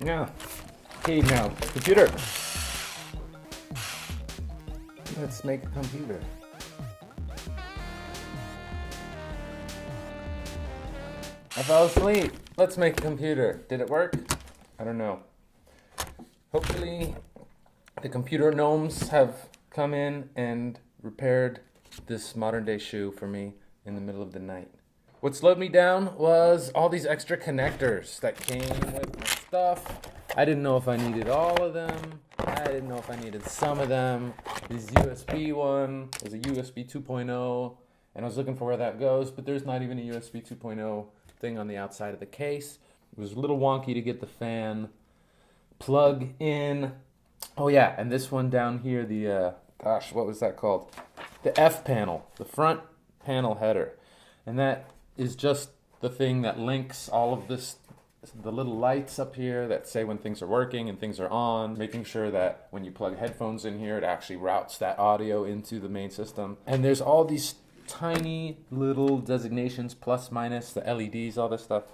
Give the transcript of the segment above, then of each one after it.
Yeah. Okay, now, computer. Let's make a computer. I fell asleep. Let's make a computer. Did it work? I don't know. Hopefully, the computer gnomes have come in and repaired this modern day shoe for me in the middle of the night. What slowed me down was all these extra connectors that came with my stuff. I didn't know if I needed all of them. I didn't know if I needed some of them. This USB one was a USB 2.0, and I was looking for where that goes, but there's not even a USB 2.0 thing on the outside of the case. It was a little wonky to get the fan plug in. Oh yeah, and this one down here, the, gosh, what was that called? The F panel, the front panel header. And that is just the thing that links all of this, the little lights up here that say when things are working and things are on, making sure that when you plug headphones in here, it actually routes that audio into the main system. And there's all these tiny little designations, plus, minus, the LEDs, all this stuff,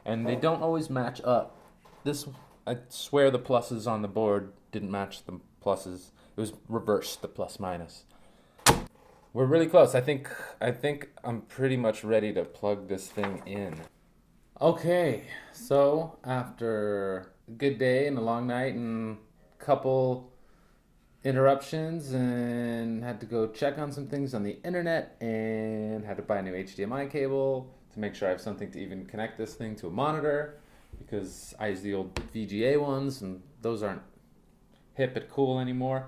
and they don't always match up. This, I swear the pluses on the board didn't match the pluses. It was reversed, the plus minus. We're really close. I think I'm pretty much ready to plug this thing in. Okay, so after a good day and a long night and a couple interruptions and had to go check on some things on the internet and had to buy a new HDMI cable to make sure I have something to even connect this thing to a monitor, because I use the old VGA ones and those aren't hip and cool anymore.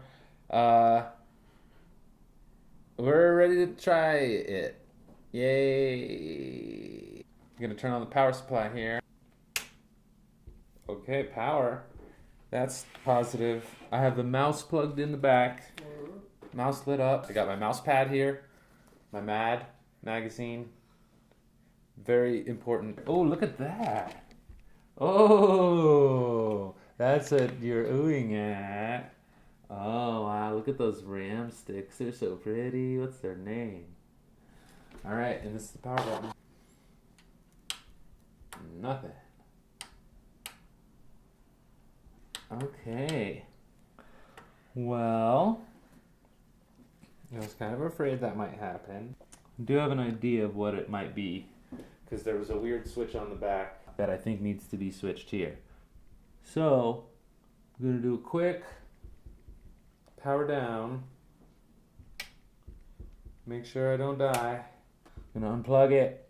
We're ready to try it. Yay! I'm gonna turn on the power supply here. Okay, power. That's positive. I have the mouse plugged in the back. Mouse lit up. I got my mouse pad here. My Mad magazine. Very important. Oh, look at that. Oh, that's what you're oohing at. Oh, wow, look at those RAM sticks. They're so pretty. What's their name? All right, and this is the power button. Nothing. Okay. Well, I was kind of afraid that might happen. I do have an idea of what it might be, because there was a weird switch on the back that I think needs to be switched here. So, I'm going to do a quick power down. Make sure I don't die. I'm going to unplug it.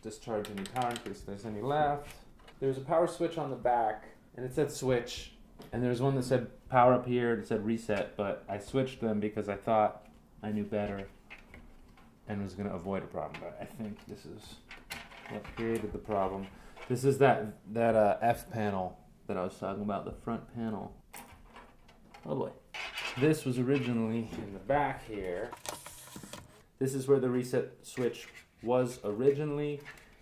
Discharge any power in case there's any left. There's a power switch on the back, and it said switch, and there's one that said power up here, and it said reset, but I switched them because I thought I knew better and was going to avoid a problem, but I think this is what created the problem. This is that F panel that I was talking about, the front panel. Oh boy. This was originally in the back here. This is where the reset switch was originally,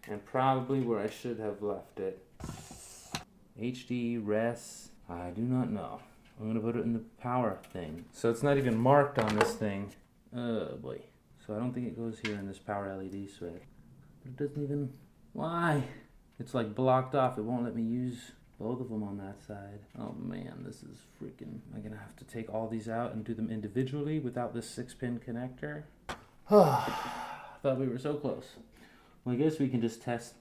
and probably where I should have left it. HD, res, I do not know. I'm gonna put it in the power thing. So it's not even marked on this thing. Oh boy. So I don't think it goes here in this power LED switch. But it doesn't even, why? It's like blocked off. It won't let me use both of them on that side. Oh man, this is freaking, I'm gonna have to take all these out and do them individually without this 6-pin connector. Thought we were so close. Well, I guess we can just test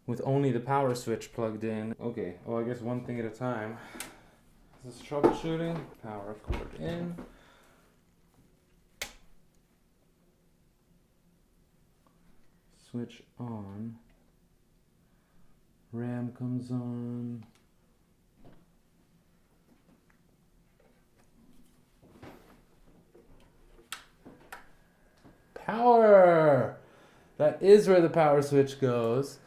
with only the power switch plugged in. Okay, well, I guess one thing at a time. This is troubleshooting. Power cord in. Switch on. RAM comes on. Power! That is where the power switch goes.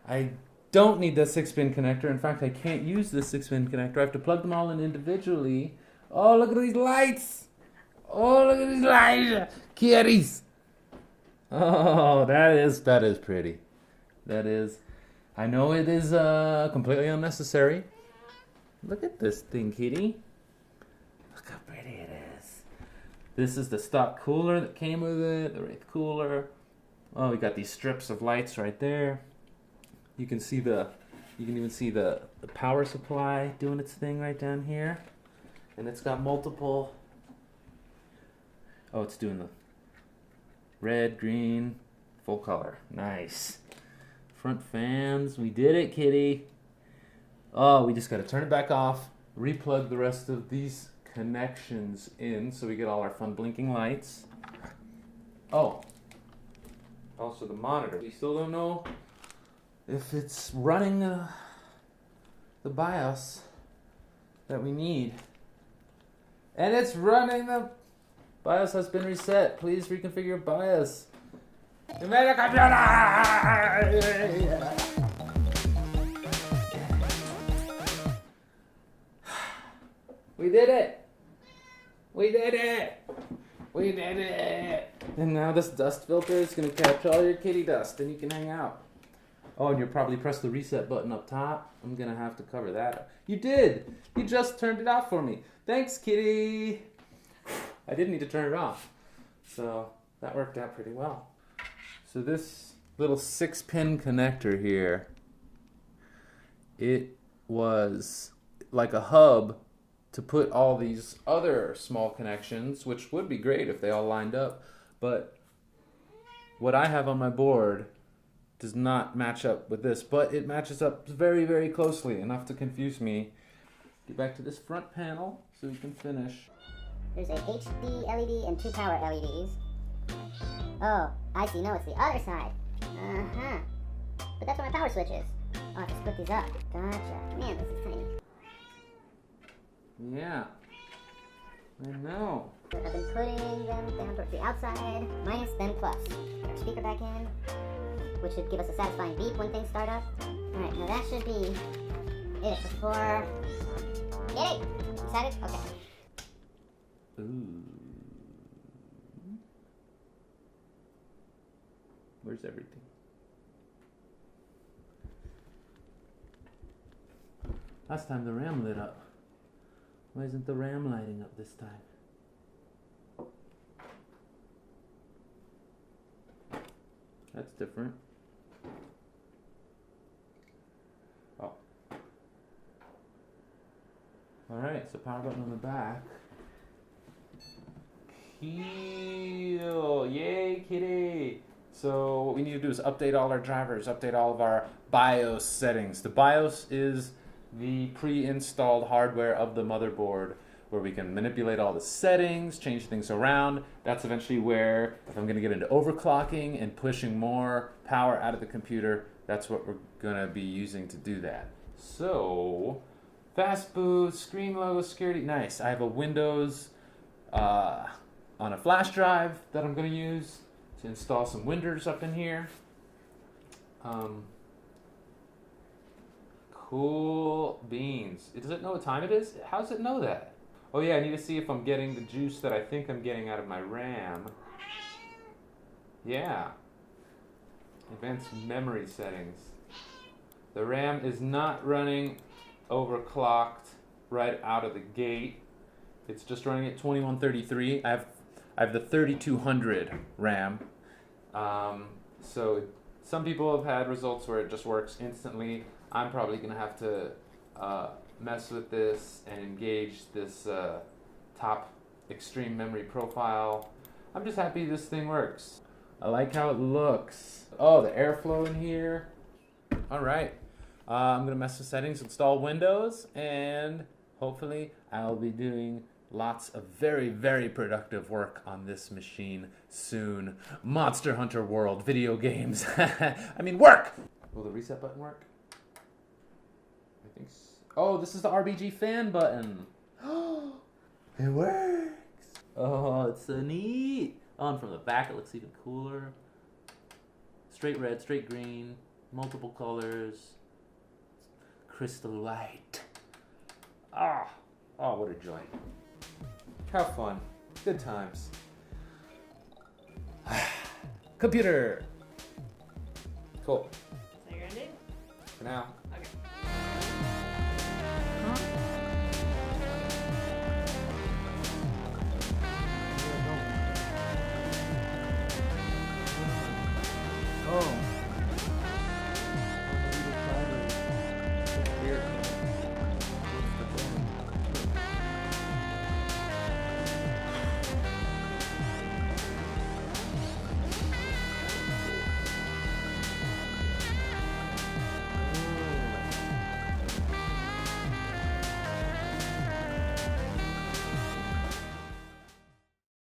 I don't need the 6-pin connector. In fact, I can't use the 6-pin connector. I have to plug them all in individually. Oh, look at these lights! Oh, look at these lights! Kitties! Oh, that is pretty. That is. I know it is completely unnecessary. Look at this thing, kitty. Look how pretty it is. This is the stock cooler that came with it, the Wraith cooler. Oh, we got these strips of lights right there. You can see you can even see the power supply doing its thing right down here. And it's got multiple, oh, it's doing the red, green, full color. Nice. Front fans, we did it, kitty. Oh, we just gotta turn it back off, replug the rest of these connections in so we get all our fun blinking lights. Oh, also the monitor. We still don't know if it's running the BIOS that we need. And it's running. The BIOS has been reset. Please reconfigure BIOS. You made a computer! We did it! We did it! We did it! And now this dust filter is going to catch all your kitty dust and you can hang out. Oh, and you'll probably press the reset button up top. I'm going to have to cover that. You did! You just turned it off for me. Thanks, kitty! I didn't need to turn it off. So that worked out pretty well. So this little 6-pin connector here, it was like a hub to put all these other small connections, which would be great if they all lined up. But what I have on my board does not match up with this, but it matches up very, very closely, enough to confuse me. Get back to this front panel so we can finish. There's a HD LED and 2 power LEDs. Oh, I see. No, it's the other side. Uh-huh. But that's where my power switch is. I'll have to split these up. Gotcha. Man, this is tiny. Yeah. I know. I've been putting them down towards the outside, minus then plus. Put our speaker back in, which should give us a satisfying beep when things start up. Alright, now that should be it before... Get it! Excited? Okay. Ooh. Where's everything? Last time the RAM lit up. Why isn't the RAM lighting up this time? That's different. Oh. Alright, so power button on the back. Heal! Yay, kitty! So what we need to do is update all our drivers, update all of our BIOS settings. The BIOS is the pre-installed hardware of the motherboard where we can manipulate all the settings, change things around. That's eventually where, if I'm going to get into overclocking and pushing more power out of the computer, that's what we're going to be using to do that. So, fast boot, screen logo, security, nice. I have a Windows on a flash drive that I'm going to use to install some Windows up in here. Cool beans. Does it know what time it is? How does it know that? Oh yeah, I need to see if I'm getting the juice that I think I'm getting out of my RAM. Yeah. Advanced memory settings. The RAM is not running overclocked right out of the gate. It's just running at 2133. I have the 3200 RAM. So some people have had results where it just works instantly. I'm probably going to have to mess with this and engage this top extreme memory profile. I'm just happy this thing works. I like how it looks. Oh, the airflow in here. All right. I'm going to mess with settings, install Windows, and hopefully I'll be doing lots of very, very productive work on this machine soon. Monster Hunter World, video games. I mean, work! Will the reset button work? I think so. Oh, this is the RBG fan button. It works. Oh, it's so neat. Oh, and from the back it looks even cooler. Straight red, straight green, multiple colors. Crystal light. Ah, oh, what a joy. Have fun. Good times. Computer. Cool. So you're ending? For now. Okay. Oh.